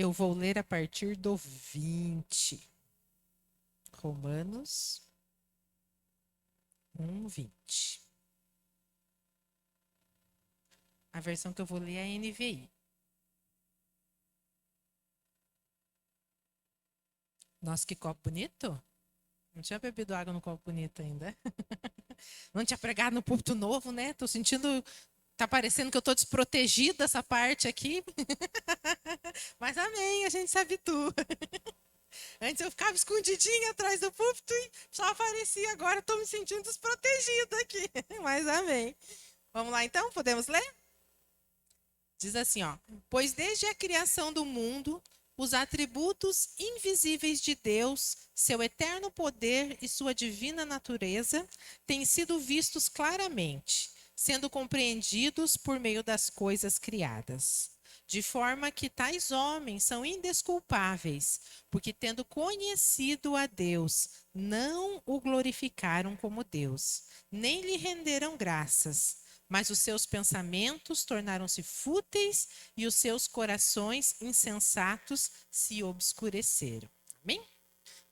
Eu vou ler a partir do 20. Romanos 1, 20. A versão que eu vou ler é a NVI. Nossa, que copo bonito. Não tinha bebido água no copo bonito ainda. Não tinha pregado no púlpito novo, né? Tô sentindo. Tá parecendo que eu tô desprotegida essa parte aqui. Mas amém, a gente sabe tudo. Antes eu ficava escondidinha atrás do púlpito e só aparecia. Agora estou me sentindo desprotegida aqui. Mas amém. Vamos lá então? Podemos ler? Diz assim, ó. Pois desde a criação do mundo, os atributos invisíveis de Deus, seu eterno poder e sua divina natureza, têm sido vistos claramente, sendo compreendidos por meio das coisas criadas. De forma que tais homens são indesculpáveis, porque tendo conhecido a Deus, não o glorificaram como Deus, nem lhe renderam graças, mas os seus pensamentos tornaram-se fúteis e os seus corações insensatos se obscureceram. Amém?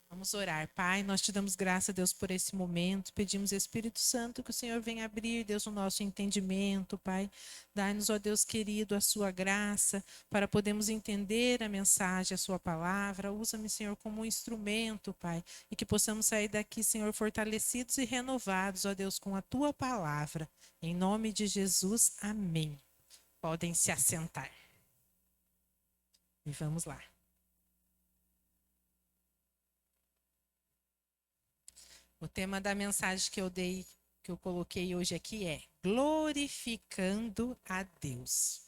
Vamos orar. Pai, nós te damos graça, Deus, por esse momento. Pedimos, Espírito Santo, que o Senhor venha abrir, Deus, o nosso entendimento, Pai. Dai-nos, ó Deus querido, a sua graça para podermos entender a mensagem, a sua palavra. Usa-me, Senhor, como um instrumento, Pai, e que possamos sair daqui, Senhor, fortalecidos e renovados, ó Deus, com a tua palavra. Em nome de Jesus, amém. Podem se assentar. E vamos lá. O tema da mensagem que eu coloquei hoje aqui é glorificando a Deus.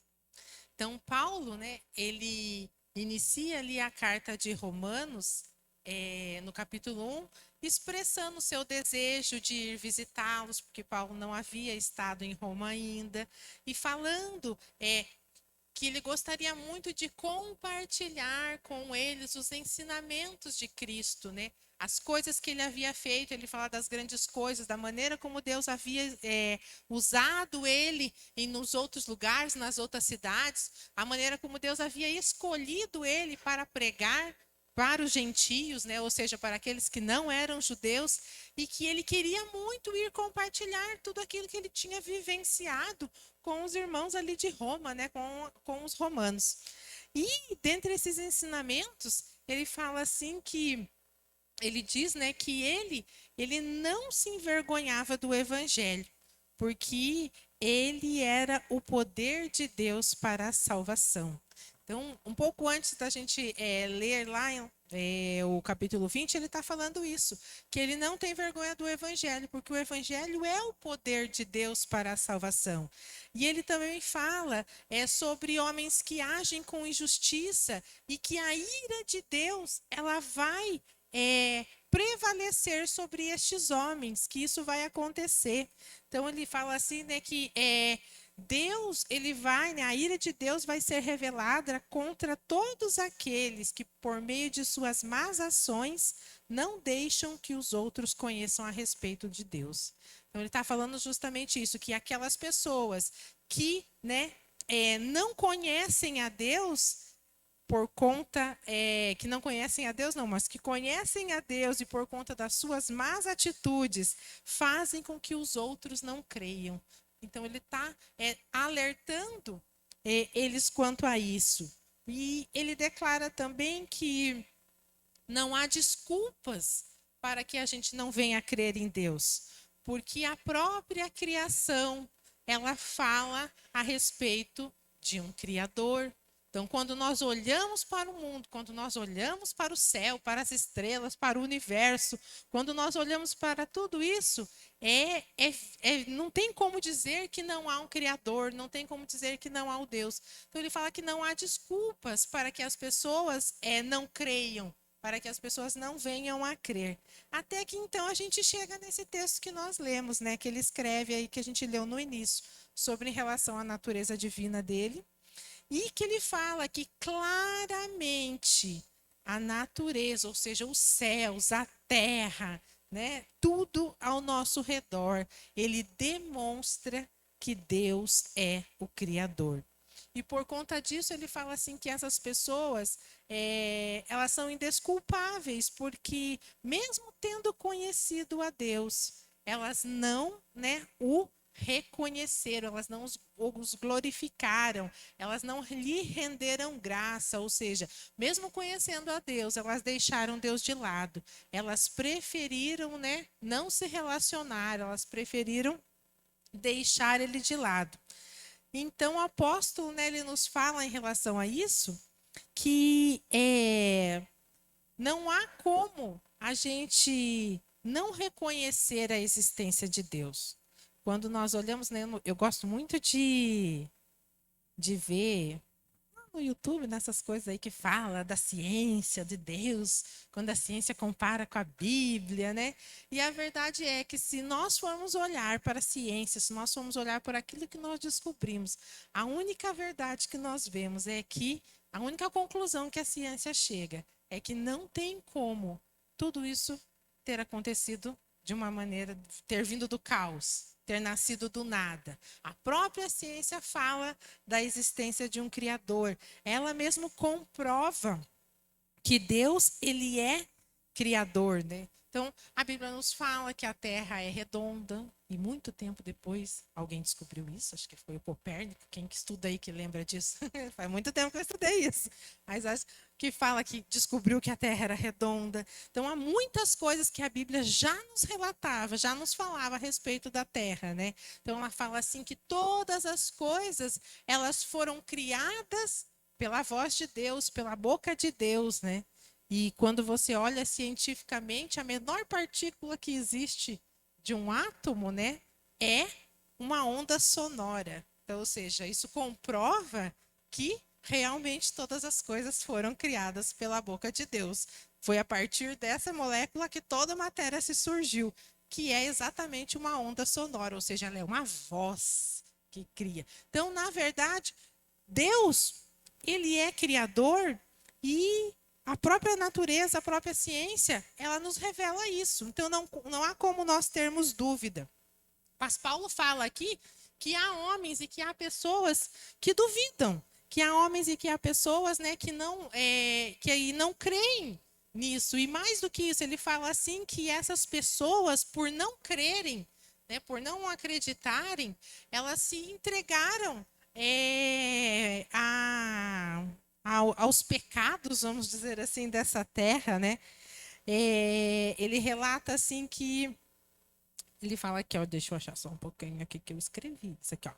Então, Paulo, né, ele inicia ali a carta de Romanos, no capítulo 1, expressando o seu desejo de ir visitá-los, porque Paulo não havia estado em Roma ainda, e falando que ele gostaria muito de compartilhar com eles os ensinamentos de Cristo, né? As coisas que ele havia feito, ele fala das grandes coisas, da maneira como Deus havia usado ele nos outros lugares, nas outras cidades, a maneira como Deus havia escolhido ele para pregar para os gentios, né? Ou seja, para aqueles que não eram judeus, e que ele queria muito ir compartilhar tudo aquilo que ele tinha vivenciado com os irmãos ali de Roma, né? Com os romanos. E dentre esses ensinamentos, ele fala assim que ele diz, né, que ele não se envergonhava do evangelho, porque ele era o poder de Deus para a salvação. Então, um pouco antes da gente ler lá o capítulo 20, ele está falando isso, que ele não tem vergonha do evangelho, porque o evangelho é o poder de Deus para a salvação. E ele também fala sobre homens que agem com injustiça e que a ira de Deus ela vai prevalecer sobre estes homens, que isso vai acontecer. Então ele fala assim, né, que Deus, ele vai, né, a ira de Deus vai ser revelada contra todos aqueles que, por meio de suas más ações, não deixam que os outros conheçam a respeito de Deus. Então ele está falando justamente isso, que aquelas pessoas que, né, não conhecem a Deus, por conta que não conhecem a Deus, não, mas que conhecem a Deus e por conta das suas más atitudes, fazem com que os outros não creiam. Então, ele está alertando eles quanto a isso. E ele declara também que não há desculpas para que a gente não venha a crer em Deus, porque a própria criação, ela fala a respeito de um Criador. Então, quando nós olhamos para o mundo, quando nós olhamos para o céu, para as estrelas, para o universo, quando nós olhamos para tudo isso, não tem como dizer que não há um Criador, não tem como dizer que não há um Deus. Então, ele fala que não há desculpas para que as pessoas não creiam, para que as pessoas não venham a crer. Até que então a gente chega nesse texto que nós lemos, né, que ele escreve aí, que a gente leu no início, sobre em relação à natureza divina dele. E que ele fala que claramente a natureza, ou seja, os céus, a terra, né, tudo ao nosso redor, ele demonstra que Deus é o Criador. E por conta disso, ele fala assim que essas pessoas, elas são indesculpáveis, porque mesmo tendo conhecido a Deus, elas não, né, o reconheceram, elas não os glorificaram, elas não lhe renderam graça, ou seja, mesmo conhecendo a Deus, elas deixaram Deus de lado. Elas preferiram, né, não se relacionar, elas preferiram deixar ele de lado. Então, o apóstolo, né, ele nos fala em relação a isso, que não há como a gente não reconhecer a existência de Deus. Quando nós olhamos, né, eu gosto muito de ver no YouTube, nessas coisas aí que fala da ciência de Deus, quando a ciência compara com a Bíblia, né? E a verdade é que se nós formos olhar para a ciência, se nós formos olhar por aquilo que nós descobrimos, a única verdade que nós vemos é que, a única conclusão que a ciência chega é que não tem como tudo isso ter acontecido de uma maneira, ter vindo do caos, ter nascido do nada. A própria ciência fala da existência de um Criador. Ela mesmo comprova que Deus, ele é Criador, né? Então, a Bíblia nos fala que a Terra é redonda, e muito tempo depois alguém descobriu isso, acho que foi o Copérnico, quem que estuda aí que lembra disso? Faz muito tempo que eu estudei isso, mas acho que fala que descobriu que a Terra era redonda. Então, há muitas coisas que a Bíblia já nos relatava, já nos falava a respeito da Terra, né? Então, ela fala assim que todas as coisas, elas foram criadas pela voz de Deus, pela boca de Deus, né? E quando você olha cientificamente, a menor partícula que existe de um átomo, né, é uma onda sonora. Então, ou seja, isso comprova que realmente todas as coisas foram criadas pela boca de Deus. Foi a partir dessa molécula que toda a matéria se surgiu, que é exatamente uma onda sonora, ou seja, ela é uma voz que cria. Então, na verdade, Deus, ele é criador e a própria natureza, a própria ciência, ela nos revela isso. Então, não há como nós termos dúvida. Mas Paulo fala aqui que há homens e que há pessoas que duvidam, que há homens e que há pessoas, né, que aí não creem nisso. E mais do que isso, ele fala assim que essas pessoas, por não crerem, né, por não acreditarem, elas se entregaram aos pecados, vamos dizer assim, dessa terra, né? Ele relata assim que ele fala aqui, ó, deixa eu achar só um pouquinho aqui que eu escrevi isso aqui, ó.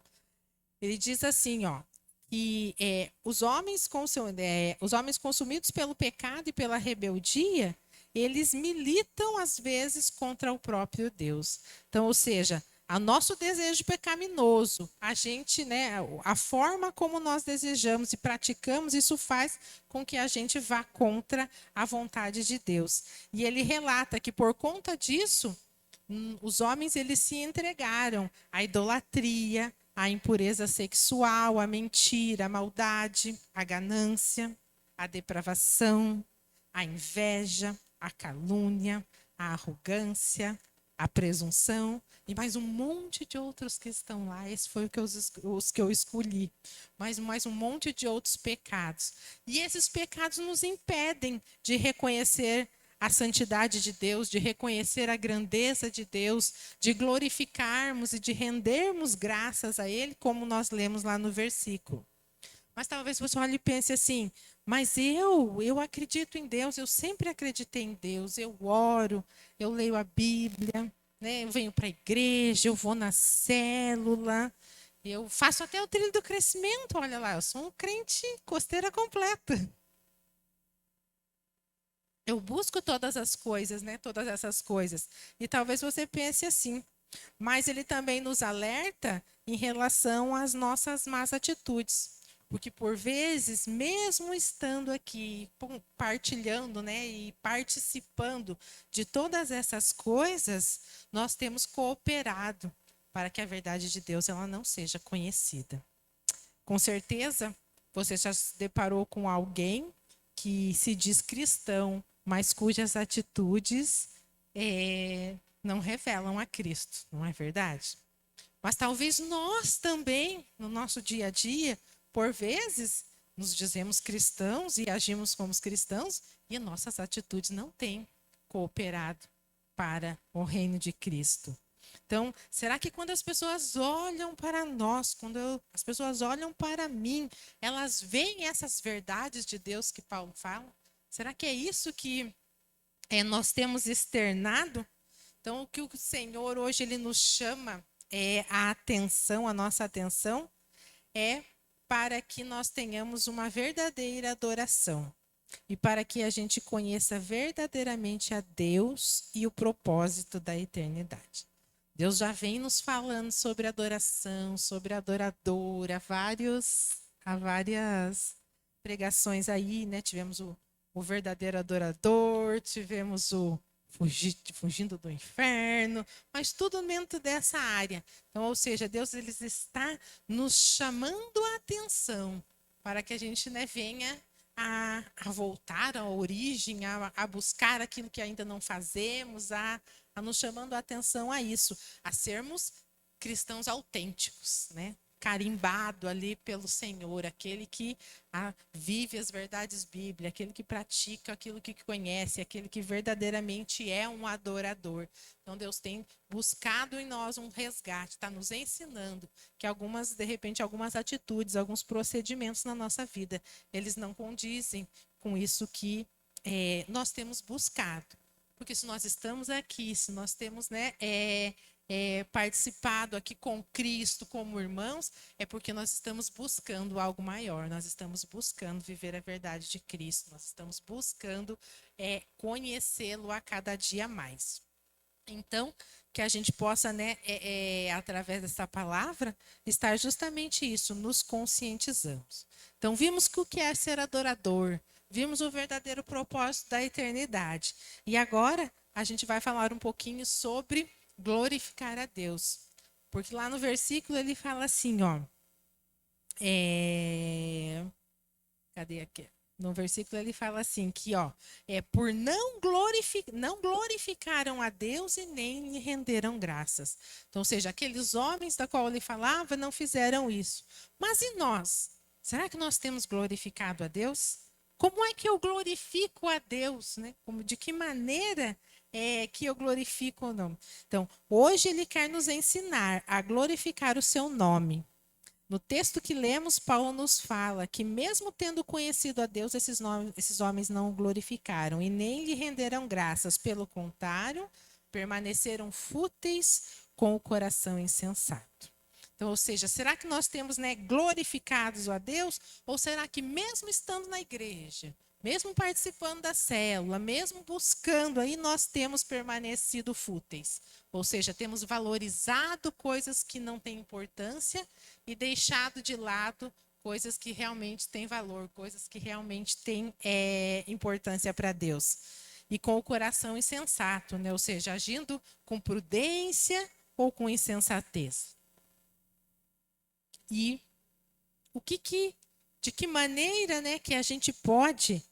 Ele diz assim, ó, que os homens consumidos pelo pecado e pela rebeldia, eles militam às vezes contra o próprio Deus. Então, ou seja, o nosso desejo pecaminoso, a gente, né, a forma como nós desejamos e praticamos, isso faz com que a gente vá contra a vontade de Deus. E ele relata que por conta disso, os homens eles se entregaram à idolatria, à impureza sexual, à mentira, à maldade, à ganância, à depravação, à inveja, à calúnia, à arrogância, à presunção e mais um monte de outros que estão lá. Esse foi os que eu escolhi. Mais um monte de outros pecados. E esses pecados nos impedem de reconhecer a santidade de Deus, de reconhecer a grandeza de Deus, de glorificarmos e de rendermos graças a Ele, como nós lemos lá no versículo. Mas talvez você olhe e pense assim, mas eu acredito em Deus, eu sempre acreditei em Deus, eu oro, eu leio a Bíblia, né? Eu venho para a igreja, eu vou na célula, eu faço até o trilho do crescimento, olha lá, eu sou um crente costeira completa. Eu busco todas as coisas, né? Todas essas coisas. E talvez você pense assim, mas ele também nos alerta em relação às nossas más atitudes. Porque por vezes, mesmo estando aqui partilhando, né, e participando de todas essas coisas, nós temos cooperado para que a verdade de Deus ela não seja conhecida. Com certeza, você já se deparou com alguém que se diz cristão, mas cujas atitudes não revelam a Cristo, não é verdade? Mas talvez nós também, no nosso dia a dia, por vezes, nos dizemos cristãos e agimos como cristãos e nossas atitudes não têm cooperado para o reino de Cristo. Então, será que quando as pessoas olham para nós, as pessoas olham para mim, elas veem essas verdades de Deus que Paulo fala? Será que é isso que nós temos externado? Então, o que o Senhor hoje ele nos chama a atenção, a nossa atenção, é para que nós tenhamos uma verdadeira adoração e para que a gente conheça verdadeiramente a Deus e o propósito da eternidade. Deus já vem nos falando sobre adoração, sobre adorador, há várias pregações aí, né? Tivemos o verdadeiro adorador, tivemos o fugindo do inferno, mas tudo dentro dessa área. Então, ou seja, Deus ele está nos chamando a atenção para que a gente, né, venha a voltar à origem, a buscar aquilo que ainda não fazemos, a nos chamando a atenção a isso, a sermos cristãos autênticos, né? Carimbado ali pelo Senhor, aquele que vive as verdades bíblicas, aquele que pratica aquilo que conhece, aquele que verdadeiramente é um adorador. Então Deus tem buscado em nós um resgate, está nos ensinando que de repente, algumas atitudes, alguns procedimentos na nossa vida, eles não condizem com isso que nós temos buscado. Porque se nós estamos aqui, se nós temos, né, participado aqui com Cristo como irmãos, é porque nós estamos buscando algo maior, nós estamos buscando viver a verdade de Cristo, nós estamos buscando conhecê-lo a cada dia mais. Então, que a gente possa, né, através dessa palavra, estar justamente isso, nos conscientizamos. Então, vimos que o que é ser adorador, vimos o verdadeiro propósito da eternidade. E agora, a gente vai falar um pouquinho sobre glorificar a Deus. Porque lá no versículo ele fala assim, ó. Cadê aqui? No versículo ele fala assim, que ó, por não glorificaram a Deus e nem lhe renderam graças. Então, ou seja, aqueles homens da qual ele falava não fizeram isso. Mas e nós? Será que nós temos glorificado a Deus? Como é que eu glorifico a Deus, né? De que maneira que eu glorifico ou não? Então, hoje ele quer nos ensinar a glorificar o seu nome. No texto que lemos, Paulo nos fala que mesmo tendo conhecido a Deus, esses homens não o glorificaram e nem lhe renderam graças. Pelo contrário, permaneceram fúteis com o coração insensato. Então, ou seja, será que nós temos, né, glorificados a Deus? Ou será que mesmo estando na igreja, mesmo participando da célula, mesmo buscando, aí nós temos permanecido fúteis? Ou seja, temos valorizado coisas que não têm importância e deixado de lado coisas que realmente têm valor, coisas que realmente têm importância para Deus. E com o coração insensato, né? Ou seja, agindo com prudência ou com insensatez. E de que maneira, né, que a gente pode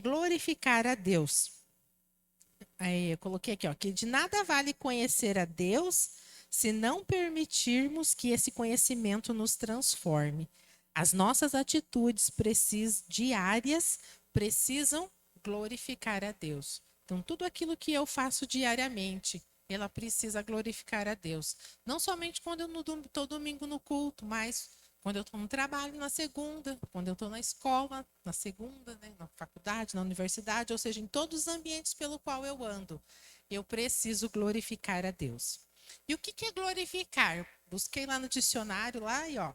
glorificar a Deus? Aí eu coloquei aqui, ó, que de nada vale conhecer a Deus se não permitirmos que esse conhecimento nos transforme. As nossas atitudes diárias precisam glorificar a Deus. Então, tudo aquilo que eu faço diariamente, ela precisa glorificar a Deus. Não somente quando eu estou domingo no culto, mas quando eu estou no trabalho na segunda, quando eu estou na escola na segunda, né, na faculdade, na universidade, ou seja, em todos os ambientes pelo qual eu ando, eu preciso glorificar a Deus. E o que é glorificar? Busquei lá no dicionário, lá e ó,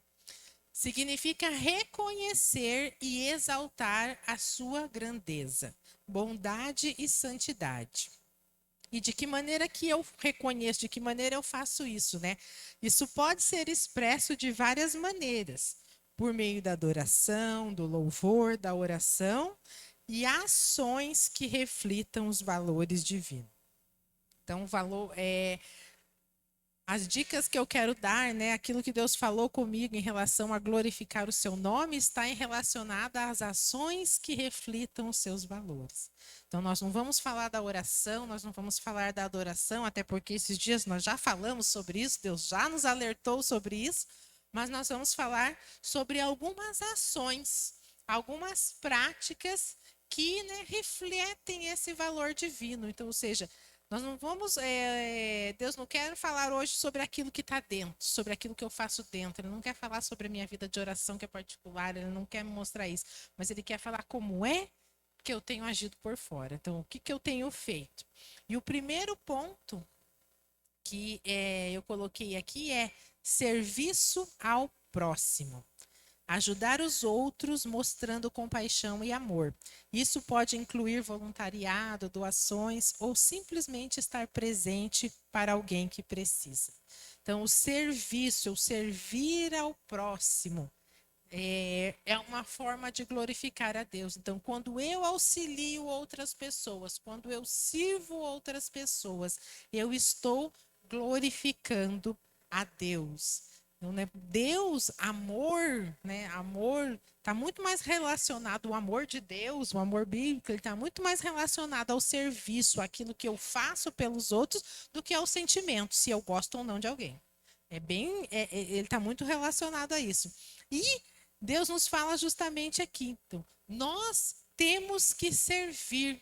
significa reconhecer e exaltar a sua grandeza, bondade e santidade. E de que maneira que eu reconheço, de que maneira eu faço isso, né? Isso pode ser expresso de várias maneiras, por meio da adoração, do louvor, da oração e ações que reflitam os valores divinos. Então, o valor as dicas que eu quero dar, né, aquilo que Deus falou comigo em relação a glorificar o seu nome, está relacionado às ações que reflitam os seus valores. Então, nós não vamos falar da oração, nós não vamos falar da adoração, até porque esses dias nós já falamos sobre isso, Deus já nos alertou sobre isso, mas nós vamos falar sobre algumas ações, algumas práticas que, né, refletem esse valor divino. Então, ou seja, nós não vamos. Deus não quer falar hoje sobre aquilo que está dentro, sobre aquilo que eu faço dentro. Ele não quer falar sobre a minha vida de oração, que é particular, ele não quer me mostrar isso. Mas ele quer falar como é que eu tenho agido por fora. Então, o que, que eu tenho feito? E o primeiro ponto que eu coloquei aqui é serviço ao próximo. Ajudar os outros mostrando compaixão e amor. Isso pode incluir voluntariado, doações ou simplesmente estar presente para alguém que precisa. Então, o serviço, o servir ao próximo, é uma forma de glorificar a Deus. Então, quando eu auxilio outras pessoas, quando eu sirvo outras pessoas, eu estou glorificando a Deus. Então, né, Deus, amor, né, amor está muito mais relacionado, o amor de Deus, o amor bíblico, ele está muito mais relacionado ao serviço, aquilo que eu faço pelos outros, do que ao sentimento, se eu gosto ou não de alguém. Ele está muito relacionado a isso. E Deus nos fala justamente aqui. Então, nós temos que servir.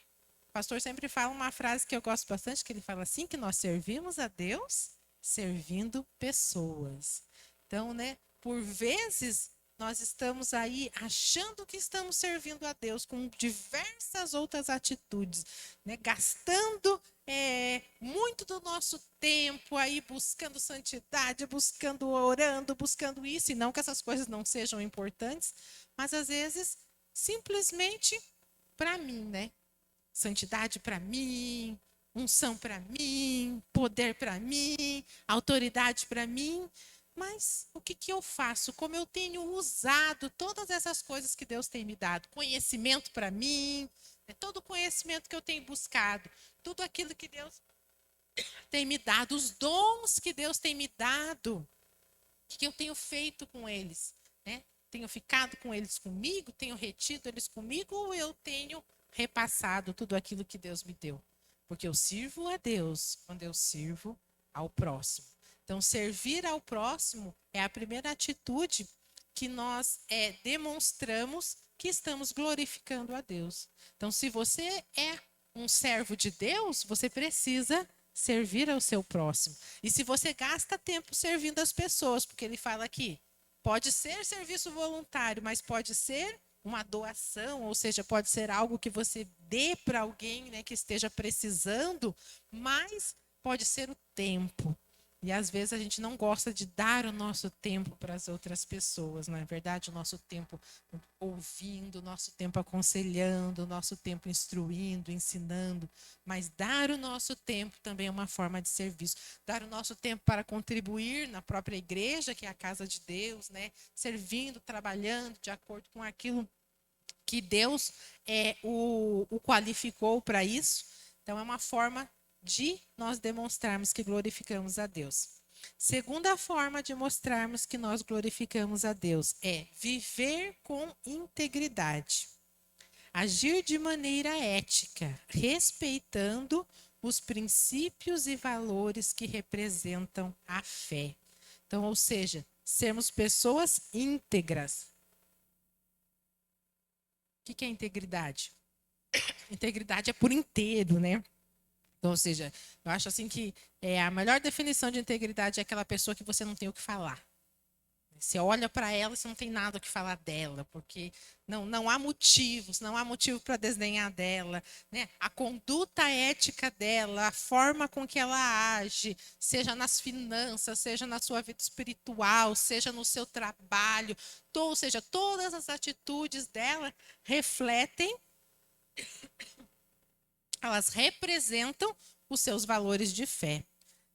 O pastor sempre fala uma frase que eu gosto bastante, que ele fala assim, que nós servimos a Deus servindo pessoas. Então, né, por vezes nós estamos aí achando que estamos servindo a Deus com diversas outras atitudes, né, gastando muito do nosso tempo aí buscando santidade, buscando orando, buscando isso, e não que essas coisas não sejam importantes, mas às vezes simplesmente para mim, né? Santidade para mim, unção para mim, poder para mim, autoridade para mim. Mas o que, que eu faço? Como eu tenho usado todas essas coisas que Deus tem me dado? Conhecimento para mim, todo o conhecimento que eu tenho buscado, tudo aquilo que Deus tem me dado, os dons que Deus tem me dado, o que eu tenho feito com eles? Né? Tenho ficado com eles comigo? Tenho retido eles comigo? Ou eu tenho repassado tudo aquilo que Deus me deu? Porque eu sirvo a Deus quando eu sirvo ao próximo. Então, servir ao próximo é a primeira atitude que nós demonstramos que estamos glorificando a Deus. Então, se você é um servo de Deus, você precisa servir ao seu próximo. E se você gasta tempo servindo as pessoas, porque ele fala aqui, pode ser serviço voluntário, mas pode ser uma doação, ou seja, pode ser algo que você dê para alguém, né, que esteja precisando, mas pode ser o tempo. E às vezes a gente não gosta de dar o nosso tempo para as outras pessoas, não é verdade? O nosso tempo ouvindo, o nosso tempo aconselhando, o nosso tempo instruindo, ensinando. Mas dar o nosso tempo também é uma forma de serviço. Dar o nosso tempo para contribuir na própria igreja, que é a casa de Deus, né? Servindo, trabalhando de acordo com aquilo que Deus o qualificou para isso. Então, é uma forma de nós demonstrarmos que glorificamos a Deus. Segunda forma de mostrarmos que nós glorificamos a Deus é viver com integridade. Agir de maneira ética, respeitando os princípios e valores que representam a fé. Então, ou seja, sermos pessoas íntegras. O que é integridade? Integridade é por inteiro, né? Então, ou seja, eu acho assim que a melhor definição de integridade é aquela pessoa que você não tem o que falar. Você olha para ela e você não tem nada o que falar dela, porque não há motivos, não há motivo para desdenhar dela. Né? A conduta ética dela, a forma com que ela age, seja nas finanças, seja na sua vida espiritual, seja no seu trabalho, ou seja, todas as atitudes dela refletem, elas representam os seus valores de fé.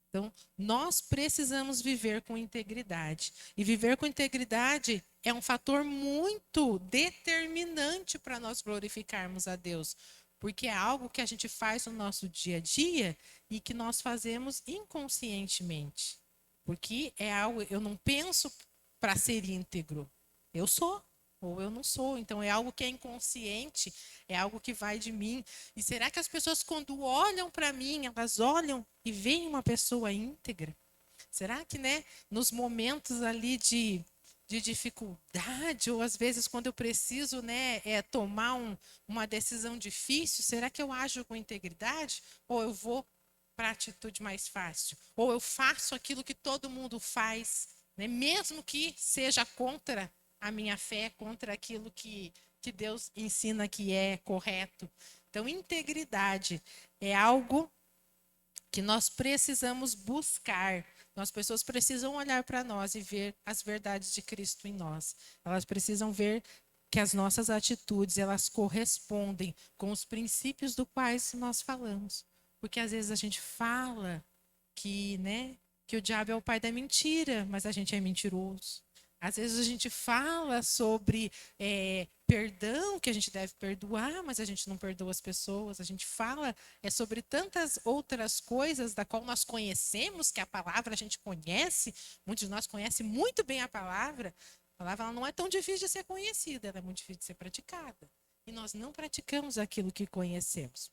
Então, nós precisamos viver com integridade. E viver com integridade é um fator muito determinante para nós glorificarmos a Deus. Porque é algo que a gente faz no nosso dia a dia e que nós fazemos inconscientemente. Porque é algo, eu não penso para ser íntegro. Eu sou ou eu não sou. Então é algo que é inconsciente, é algo que vai de mim. E será que as pessoas, quando olham para mim, elas olham e veem uma pessoa íntegra? Será que, né, nos momentos ali de de dificuldade, ou às vezes quando eu preciso, né, tomar uma decisão difícil, será que eu ajo com integridade? Ou eu vou para a atitude mais fácil? Ou eu faço aquilo que todo mundo faz, né, mesmo que seja contra a minha fé, contra aquilo que Deus ensina que é correto? Então, integridade é algo que nós precisamos buscar. As pessoas precisam olhar para nós e ver as verdades de Cristo em nós. Elas precisam ver que as nossas atitudes, elas correspondem com os princípios do quais nós falamos. Porque às vezes a gente fala que, né, que o diabo é o pai da mentira, mas a gente é mentiroso. Às vezes a gente fala sobre perdão, que a gente deve perdoar, mas a gente não perdoa as pessoas. A gente fala sobre tantas outras coisas da qual nós conhecemos, que a palavra a gente conhece, muitos de nós conhecem muito bem a palavra. A palavra ela não é tão difícil de ser conhecida, ela é muito difícil de ser praticada. E nós não praticamos aquilo que conhecemos.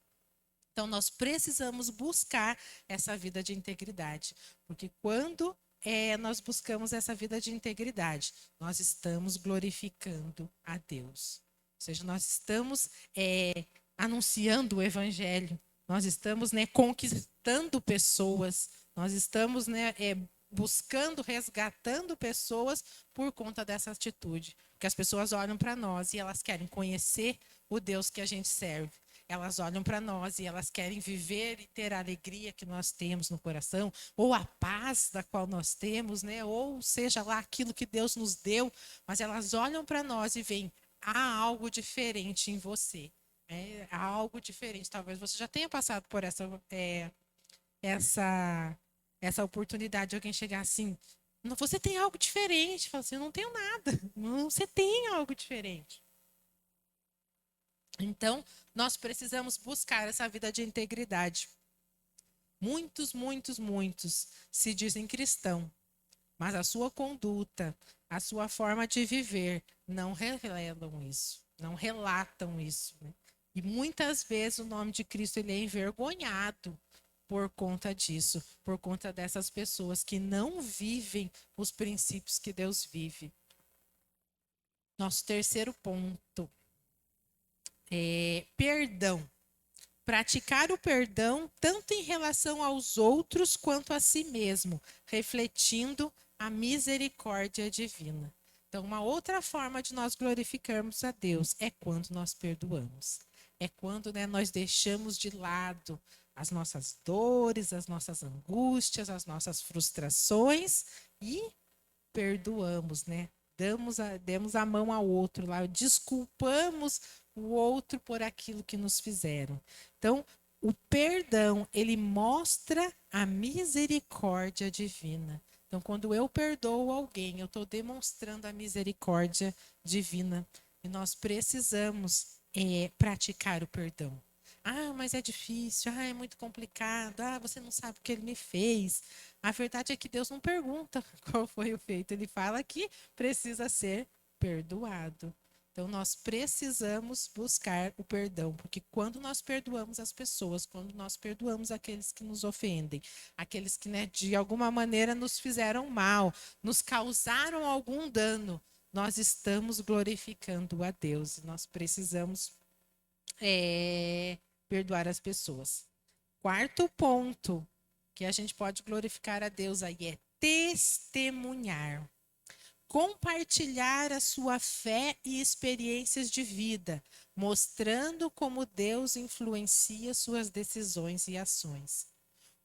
Então, nós precisamos buscar essa vida de integridade, porque quando nós buscamos essa vida de integridade, nós estamos glorificando a Deus. Ou seja, nós estamos anunciando o Evangelho, nós estamos, né, conquistando pessoas, nós estamos, né, buscando, resgatando pessoas por conta dessa atitude. Porque as pessoas olham para nós e elas querem conhecer o Deus que a gente serve. Elas olham para nós e elas querem viver e ter a alegria que nós temos no coração, ou a paz da qual nós temos, né? Ou seja lá aquilo que Deus nos deu, mas elas olham para nós e veem, há algo diferente em você. Há algo diferente. Talvez você já tenha passado por essa, essa oportunidade de alguém chegar assim, você tem algo diferente. Fala assim, eu não tenho nada. Não, você tem algo diferente. Então, nós precisamos buscar essa vida de integridade. Muitos se dizem cristão, mas a sua conduta, a sua forma de viver não revelam isso, não relatam isso. Né? E muitas vezes o nome de Cristo ele é envergonhado por conta disso, por conta dessas pessoas que não vivem os princípios que Deus vive. Nosso terceiro ponto é perdão. Praticar o perdão tanto em relação aos outros quanto a si mesmo, refletindo a misericórdia divina. Então, uma outra forma de nós glorificarmos a Deus é quando nós perdoamos. É quando, né, nós deixamos de lado as nossas dores, as nossas angústias, as nossas frustrações e perdoamos, né? Demos a mão ao outro lá, desculpamos o outro por aquilo que nos fizeram. Então, o perdão, ele mostra a misericórdia divina. Então, quando eu perdoo alguém, eu estou demonstrando a misericórdia divina. E nós precisamos praticar o perdão. Ah, mas é difícil. Ah, é muito complicado. Ah, você não sabe o que ele me fez. A verdade é que Deus não pergunta qual foi o feito. Ele fala que precisa ser perdoado. Então, nós precisamos buscar o perdão, porque quando nós perdoamos as pessoas, quando nós perdoamos aqueles que nos ofendem, aqueles que, né, de alguma maneira nos fizeram mal, nos causaram algum dano, nós estamos glorificando a Deus. Nós precisamos perdoar as pessoas. Quarto ponto que a gente pode glorificar a Deus aí é testemunhar. Compartilhar a sua fé e experiências de vida, mostrando como Deus influencia suas decisões e ações.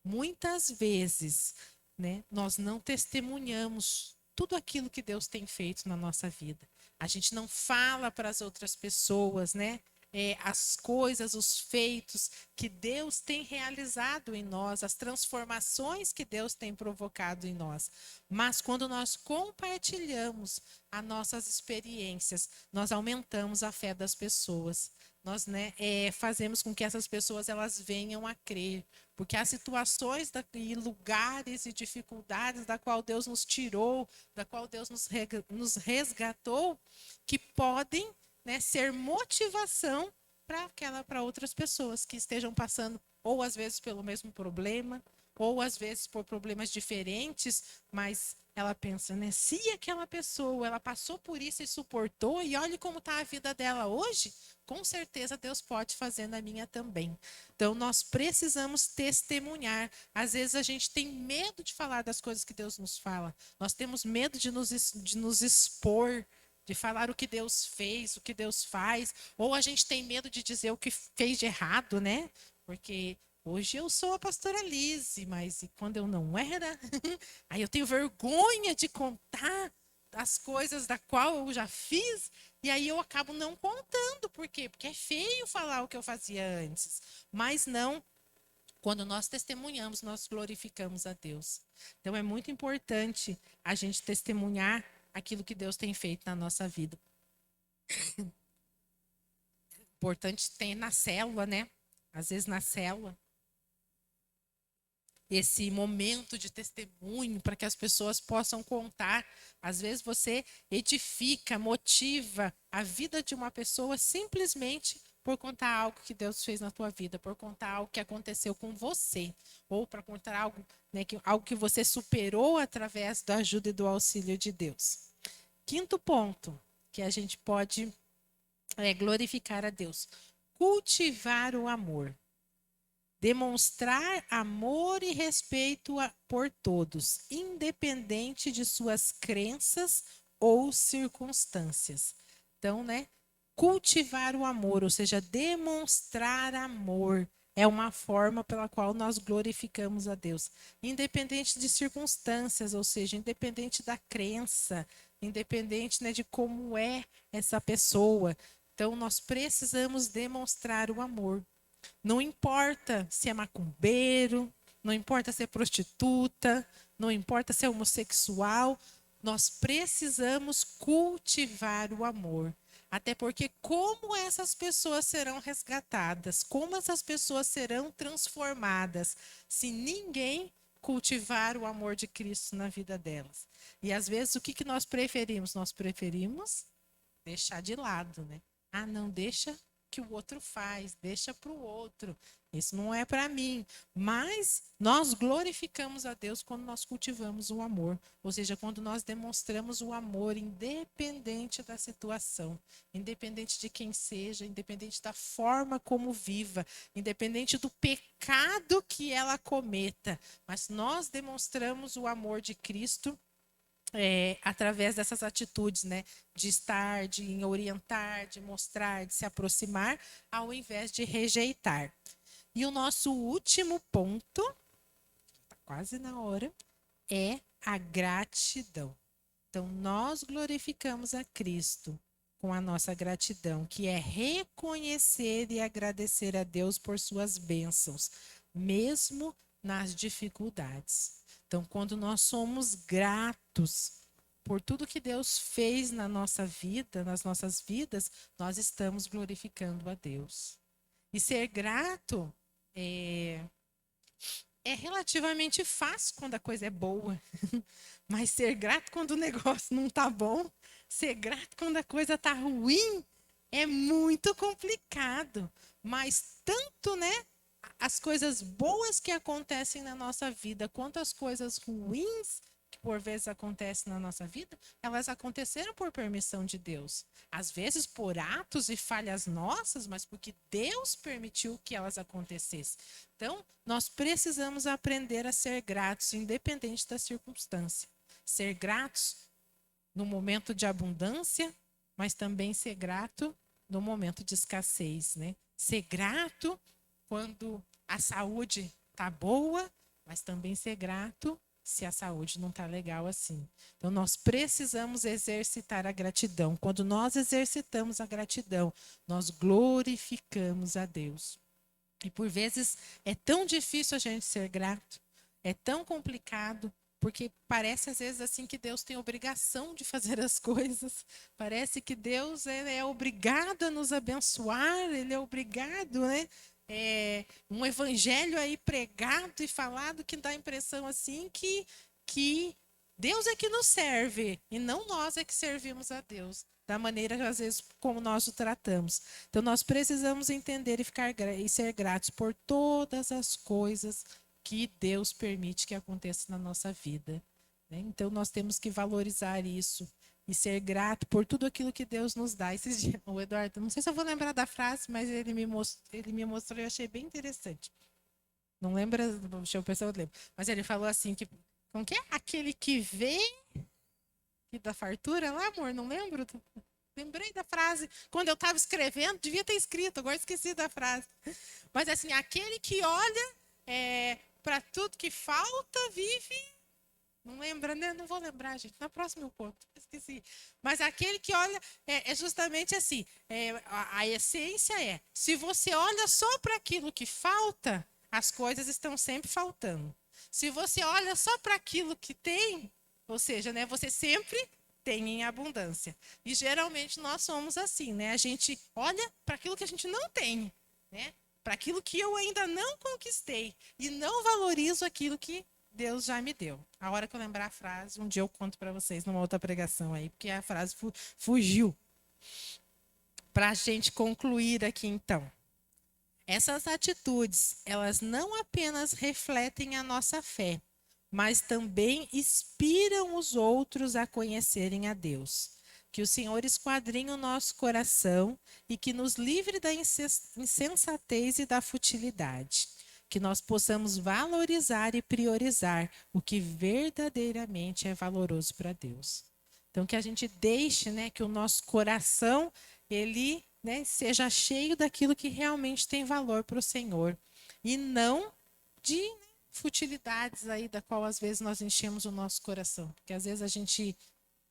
Muitas vezes, né, nós não testemunhamos tudo aquilo que Deus tem feito na nossa vida. A gente não fala para as outras pessoas, né? As coisas, os feitos que Deus tem realizado em nós, as transformações que Deus tem provocado em nós. Mas quando nós compartilhamos as nossas experiências, nós aumentamos a fé das pessoas. Nós, né, fazemos com que essas pessoas elas venham a crer. Porque há situações e lugares e dificuldades da qual Deus nos tirou, da qual Deus nos resgatou, que podem, né, ser motivação para outras pessoas que estejam passando, ou às vezes pelo mesmo problema, ou às vezes por problemas diferentes, mas ela pensa, né? Se aquela pessoa, ela passou por isso e suportou, e olha como está a vida dela hoje, com certeza Deus pode fazer na minha também. Então, nós precisamos testemunhar. Às vezes a gente tem medo de falar das coisas que Deus nos fala. Nós temos medo de nos expor, de falar o que Deus fez, o que Deus faz. Ou a gente tem medo de dizer o que fez de errado, né? Porque hoje eu sou a pastora Lise, mas e quando eu não era? Aí eu tenho vergonha de contar as coisas da qual eu já fiz, e aí eu acabo não contando. Por quê? Porque é feio falar o que eu fazia antes. Mas não, quando nós testemunhamos, nós glorificamos a Deus. Então é muito importante a gente testemunhar aquilo que Deus tem feito na nossa vida. Importante ter na célula, né? Às vezes na célula, esse momento de testemunho para que as pessoas possam contar. Às vezes você edifica, motiva a vida de uma pessoa simplesmente por contar algo que Deus fez na tua vida, por contar algo que aconteceu com você, ou para contar algo, né, algo que você superou através da ajuda e do auxílio de Deus. Quinto ponto que a gente pode glorificar a Deus: cultivar o amor. Demonstrar amor e respeito por todos, independente de suas crenças ou circunstâncias. Então, né, cultivar o amor, ou seja, demonstrar amor, é uma forma pela qual nós glorificamos a Deus, independente de circunstâncias, ou seja, independente da crença, independente, né, de como é essa pessoa. Então, nós precisamos demonstrar o amor. Não importa se é macumbeiro, não importa se é prostituta, não importa se é homossexual, nós precisamos cultivar o amor. Até porque como essas pessoas serão resgatadas, como essas pessoas serão transformadas, se ninguém cultivar o amor de Cristo na vida delas. E às vezes o que nós preferimos? Nós preferimos deixar de lado, né? Ah, não, deixa que o outro faz, deixa para o outro. Isso não é para mim. Mas nós glorificamos a Deus quando nós cultivamos o amor. Ou seja, quando nós demonstramos o amor independente da situação, independente de quem seja, independente da forma como viva, independente do pecado que ela cometa. Mas nós demonstramos o amor de Cristo através dessas atitudes, né? De estar, de orientar, de mostrar, de se aproximar, ao invés de rejeitar. E o nosso último ponto, está quase na hora, é a gratidão. Então, nós glorificamos a Cristo com a nossa gratidão, que é reconhecer e agradecer a Deus por suas bênçãos, mesmo nas dificuldades. Então, quando nós somos gratos por tudo que Deus fez na nossa vida, nas nossas vidas, nós estamos glorificando a Deus. E ser grato é relativamente fácil quando a coisa é boa, mas ser grato quando o negócio não está bom, ser grato quando a coisa está ruim, é muito complicado. Mas tanto, né, as coisas boas que acontecem na nossa vida, quanto as coisas ruins que por vezes acontecem na nossa vida, elas aconteceram por permissão de Deus. Às vezes por atos e falhas nossas, mas porque Deus permitiu que elas acontecessem. Então, nós precisamos aprender a ser gratos, independente da circunstância. Ser gratos no momento de abundância, mas também ser grato no momento de escassez, né? Ser grato quando a saúde está boa, mas também ser grato se a saúde não está legal assim. Então, nós precisamos exercitar a gratidão. Quando nós exercitamos a gratidão, nós glorificamos a Deus. E por vezes é tão difícil a gente ser grato, é tão complicado, porque parece às vezes assim que Deus tem obrigação de fazer as coisas. Parece que Deus é obrigado a nos abençoar, ele é obrigado, né? Um evangelho aí pregado e falado que dá a impressão assim que Deus é que nos serve e não nós é que servimos a Deus, da maneira às vezes como nós o tratamos. Então nós precisamos entender e ser gratos por todas as coisas que Deus permite que aconteça na nossa vida. né? Então, nós temos que valorizar isso e ser grato por tudo aquilo que Deus nos dá. Esses dias, o Eduardo, não sei se eu vou lembrar da frase, mas ele me mostrou e eu achei bem interessante. Não lembra, deixa eu pensar, eu lembro. Mas ele falou assim, que, como que é? Aquele que vê e da fartura lá, amor, não lembro? Lembrei da frase. Quando eu estava escrevendo, devia ter escrito, agora esqueci da frase. Mas assim, aquele que olha para tudo que falta, vive. Não lembra, né? Não vou lembrar, gente. Na próxima eu conto. Esqueci. Mas aquele que olha é justamente assim. A essência é: se você olha só para aquilo que falta, as coisas estão sempre faltando. Se você olha só para aquilo que tem, ou seja, né, você sempre tem em abundância. E geralmente nós somos assim, né? A gente olha para aquilo que a gente não tem, né? Para aquilo que eu ainda não conquistei e não valorizo aquilo que Deus já me deu. A hora que eu lembrar a frase, um dia eu conto para vocês numa outra pregação aí, porque a frase fugiu. Para a gente concluir aqui então. Essas atitudes, elas não apenas refletem a nossa fé, mas também inspiram os outros a conhecerem a Deus. Que o Senhor esquadrinhe o nosso coração e que nos livre da insensatez e da futilidade. Que nós possamos valorizar e priorizar o que verdadeiramente é valoroso para Deus. Então, que a gente deixe, né, que o nosso coração, ele, né, seja cheio daquilo que realmente tem valor para o Senhor. E não de futilidades aí da qual às vezes nós enchemos o nosso coração. Porque às vezes a gente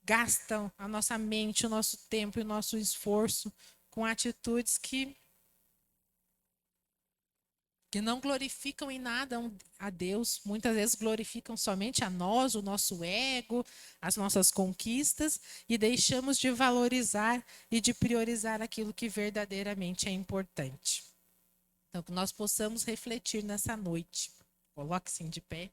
gasta a nossa mente, o nosso tempo e o nosso esforço com atitudes que não glorificam em nada a Deus, muitas vezes glorificam somente a nós, o nosso ego, as nossas conquistas, e deixamos de valorizar e de priorizar aquilo que verdadeiramente é importante. Então, que nós possamos refletir nessa noite. Coloque-se de pé.